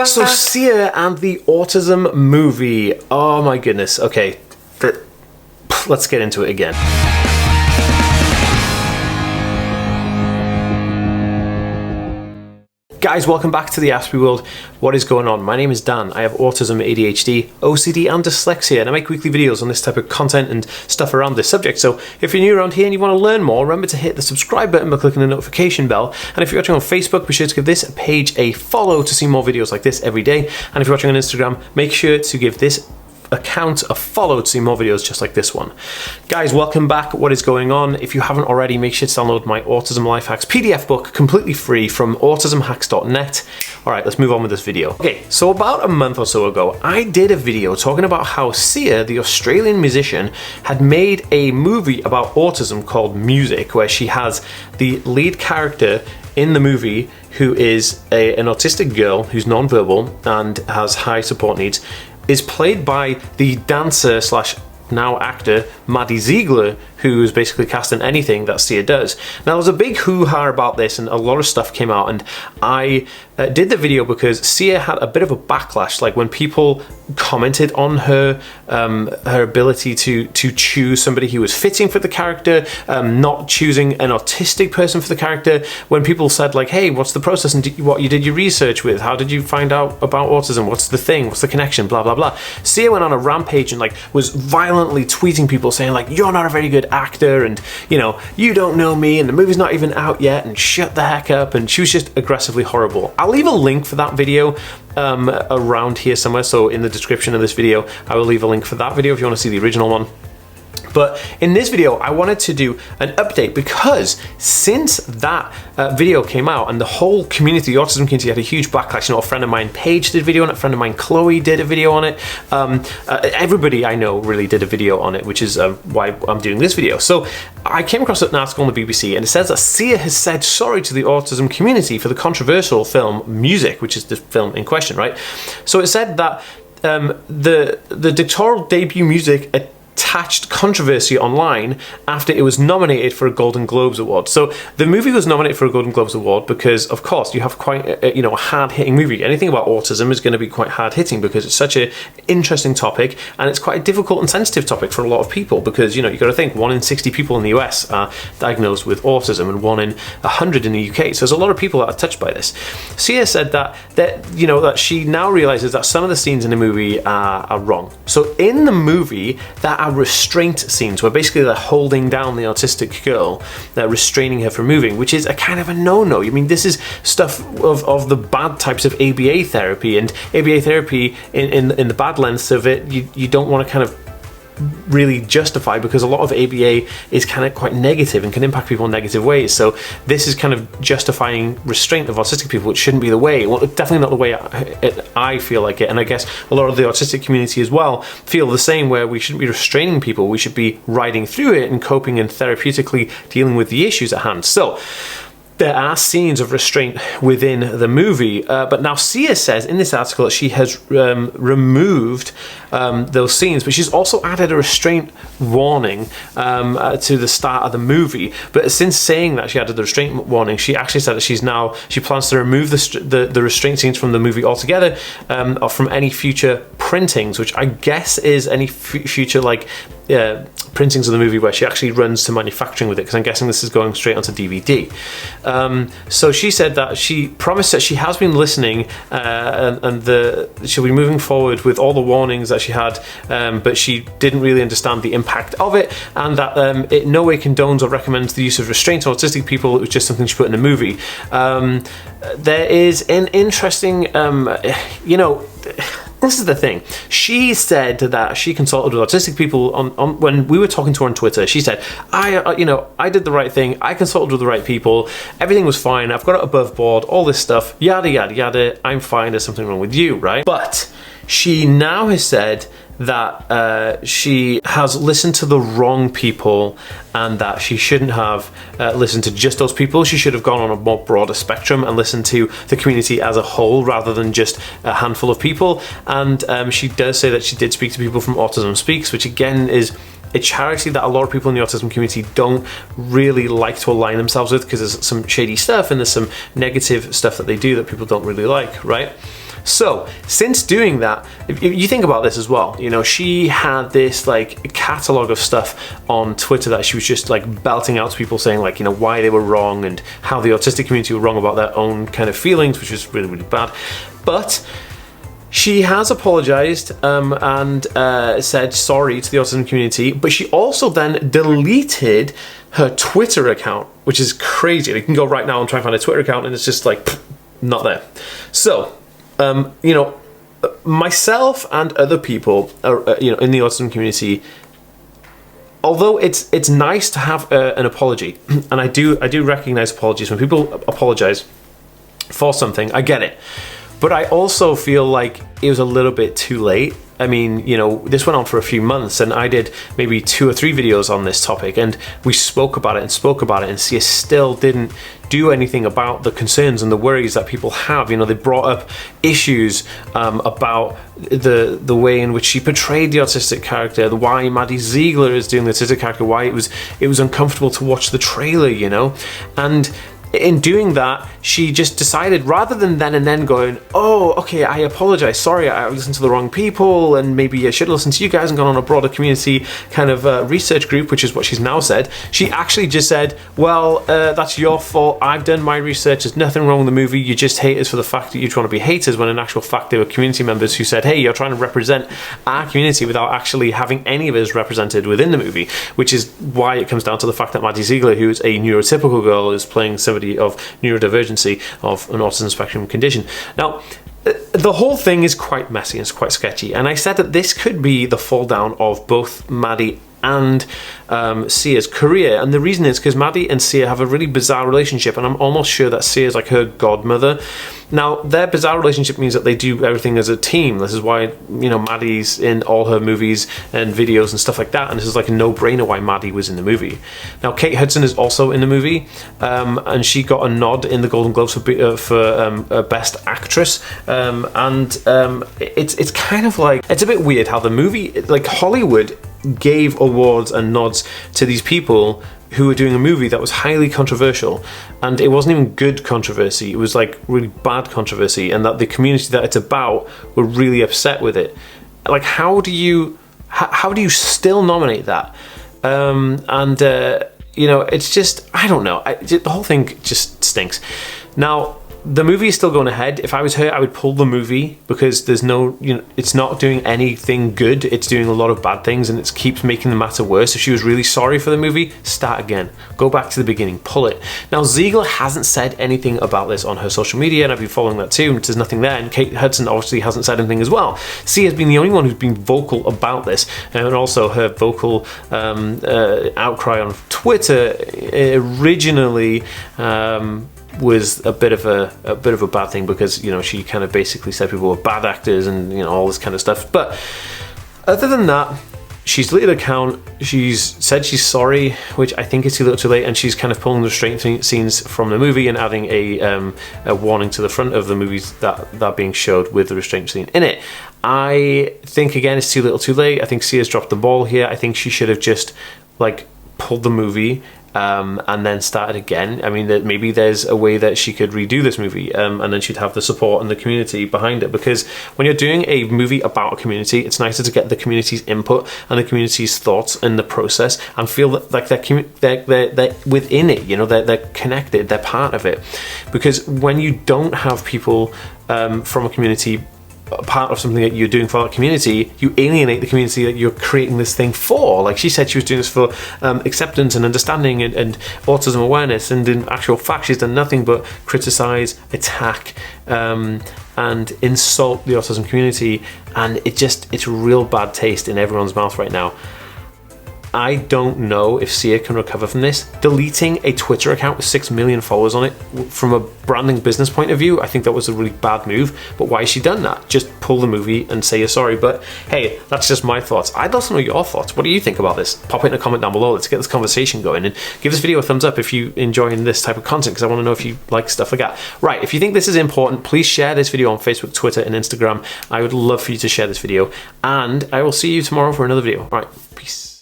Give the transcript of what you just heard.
So SIA and the Autism movie. Oh my goodness. Okay, let's get into it again. Guys, welcome back to the TheAspieWorld. What is going on? My name is Dan. I have autism, ADHD, OCD and dyslexia, and I make weekly videos on this type of content and stuff around this subject. So if you're new around here and you want to learn more, remember to hit the subscribe button by clicking the notification bell. And if you're watching on Facebook, be sure to give this page a follow to see more videos like this every day. And if you're watching on Instagram, make sure to give this account a follow to see more videos just like this one. Guys, welcome back. What is going on? If you haven't already, make sure to download my Autism Life Hacks PDF book completely free from autismhacks.net. All right, let's move on with this video. Okay, so about a month or so ago, I did a video talking about how SIA, the Australian musician, had made a movie about autism called Music, where she has the lead character in the movie who is an autistic girl who's non-verbal and has high support needs, is played by the dancer slash now actor Maddie Ziegler, who is basically cast in anything that SIA does. Now, there was a big hoo-ha about this and a lot of stuff came out, and I did the video because SIA had a bit of a backlash, like when people commented on her her ability to choose somebody who was fitting for the character, not choosing an autistic person for the character. When people said like, hey, what's the process and what you did your research with? How did you find out about autism? What's the thing? What's the connection? Blah, blah, blah. SIA went on a rampage and like was violently tweeting people saying like, you're not a very good actor, and you know, you don't know me, and the movie's not even out yet, and shut the heck up. And she was just aggressively horrible. I'll leave a link for that video around here somewhere, so in the description of this video I will leave a link for that video if you want to see the original one. But in this video, I wanted to do an update because since that video came out and the whole community, the autism community, had a huge backlash. You know, a friend of mine, Paige, did a video on it. A friend of mine, Chloe, did a video on it. Everybody I know really did a video on it, which is why I'm doing this video. So I came across an article on the BBC, and it says that SIA has said sorry to the autism community for the controversial film Music, which is the film in question, right? So it said that the directorial debut Music attached controversy online after it was nominated for a Golden Globes Award. So the movie was nominated for a Golden Globes Award because, of course, you have quite a hard-hitting movie. Anything about autism is going to be quite hard-hitting because it's such an interesting topic, and it's quite a difficult and sensitive topic for a lot of people because, you know, you've got to think 1 in 60 people in the US are diagnosed with autism and 1 in 100 in the UK. So there's a lot of people that are touched by this. SIA said that she now realizes that some of the scenes in the movie are wrong. So in the movie, that are restraint scenes where basically they're holding down the autistic girl, they're restraining her from moving, which is a kind of a no-no. I mean, this is stuff of the bad types of ABA therapy, and ABA therapy in the bad lengths of it, you don't want to kind of really justify, because a lot of ABA is kind of quite negative and can impact people in negative ways. So this is kind of justifying restraint of autistic people, which shouldn't be the way. Well, definitely not the way I feel like it, and I guess a lot of the autistic community as well feel the same, where we shouldn't be restraining people, we should be riding through it and coping and therapeutically dealing with the issues at hand. So there are scenes of restraint within the movie, but now SIA says in this article that she has removed those scenes, but she's also added a restraint warning to the start of the movie. But since saying that she added the restraint warning, she actually said that she plans to remove the restraint scenes from the movie altogether, or from any future printings, which I guess is any future like printings of the movie where she actually runs to manufacturing with it, because I'm guessing this is going straight onto DVD. So she said that she promised that she has been listening, and she'll be moving forward with all the warnings that she had, but she didn't really understand the impact of it, and that it in no way condones or recommends the use of restraint on autistic people. It was just something she put in the movie. There is an interesting, this is the thing. She said that she consulted with autistic people on when we were talking to her on Twitter. She said, I did the right thing. I consulted with the right people. Everything was fine. I've got it above board. All this stuff. Yada, yada, yada. I'm fine. There's something wrong with you, right? But she now has said that she has listened to the wrong people, and that she shouldn't have listened to just those people. She should have gone on a more broader spectrum and listened to the community as a whole rather than just a handful of people. And she does say that she did speak to people from Autism Speaks, which again is a charity that a lot of people in the autism community don't really like to align themselves with, because there's some shady stuff and there's some negative stuff that they do that people don't really like, right? So since doing that, if you think about this as well, you know, she had this like catalog of stuff on Twitter that she was just like belting out to people, saying like, you know, why they were wrong and how the autistic community were wrong about their own kind of feelings, which was really, really bad. But she has apologized and said sorry to the autism community, but she also then deleted her Twitter account, which is crazy. You can go right now and try and find a Twitter account and it's just like, not there. So, you know, myself and other people, you know, in the autism community, although it's nice to have an apology, and I do recognize apologies. When people apologize for something, I get it. But I also feel like it was a little bit too late. I mean, you know, this went on for a few months and I did maybe 2 or 3 videos on this topic and we spoke about it and SIA still didn't do anything about the concerns and the worries that people have. You know, they brought up issues about the way in which she portrayed the autistic character, why Maddie Ziegler is doing the autistic character, why it was uncomfortable to watch the trailer, you know, and in doing that, she just decided, rather than then and then going, oh, okay, I apologize, sorry, I listened to the wrong people, and maybe I should listen to you guys and gone on a broader community kind of research group, which is what she's now said. She actually just said, well, that's your fault, I've done my research, there's nothing wrong with the movie, you just hate us for the fact that you want to be haters, when in actual fact they were community members who said, hey, you're trying to represent our community without actually having any of us represented within the movie, which is why it comes down to the fact that Maddie Ziegler, who is a neurotypical girl, is playing somebody of neurodivergency of an autism spectrum condition. Now, the whole thing is quite messy and it's quite sketchy, and I said that this could be the fall down of both Maddie and SIA's career, and the reason is because Maddie and SIA have a really bizarre relationship, and I'm almost sure that SIA is like her godmother. Now, their bizarre relationship means that they do everything as a team. This is why, you know, Maddie's in all her movies and videos and stuff like that, and this is like a no-brainer why Maddie was in the movie. Now, Kate Hudson is also in the movie, and she got a nod in the Golden Globes for Best Actress, and it's kind of like, it's a bit weird how the movie, like Hollywood gave awards and nods to these people who were doing a movie that was highly controversial, and it wasn't even good controversy, it was like really bad controversy, and that the community that it's about were really upset with it. Like, how do you still nominate that? You know, it's just, I don't know, the whole thing just stinks. Now, the movie is still going ahead. If I was her, I would pull the movie, because there's no, you know, it's not doing anything good. It's doing a lot of bad things, and it keeps making the matter worse. If she was really sorry for the movie, start again. Go back to the beginning, pull it. Now, Ziegler hasn't said anything about this on her social media, and I've been following that too, and there's nothing there, and Kate Hudson obviously hasn't said anything as well. Sia has been the only one who's been vocal about this, and also her vocal outcry on Twitter originally was a bit of a bad thing, because, you know, she kind of basically said people were bad actors and, you know, all this kind of stuff. But other than that, she's deleted her account, she's said she's sorry, which I think is too little too late, and she's kind of pulling the restraint scenes from the movie and adding a warning to the front of the movies that being showed with the restraint scene in it. I think, again, it's too little too late. I think Sia's dropped the ball here. I think she should have just, like, pulled the movie and then started again. I mean, maybe there's a way that she could redo this movie, and then she'd have the support and the community behind it, because when you're doing a movie about a community, it's nicer to get the community's input and the community's thoughts in the process, and feel that, like, they're within it, you know, they're connected, they're part of it. Because when you don't have people from a community part of something that you're doing for that community, you alienate the community that you're creating this thing for. Like, she said she was doing this for acceptance and understanding and autism awareness, and in actual fact she's done nothing but criticize, attack, and insult the autism community, and it's real bad taste in everyone's mouth right now. I don't know if Sia can recover from this. Deleting a Twitter account with 6 million followers on it, from a branding business point of view, I think that was a really bad move. But why has she done that? Just pull the movie and say you're sorry. But hey, that's just my thoughts. I'd love to know your thoughts. What do you think about this? Pop it in a comment down below. Let's get this conversation going, and give this video a thumbs up if you're enjoying this type of content, because I want to know if you like stuff like that. Right, if you think this is important, please share this video on Facebook, Twitter, and Instagram. I would love for you to share this video, and I will see you tomorrow for another video. All right, peace.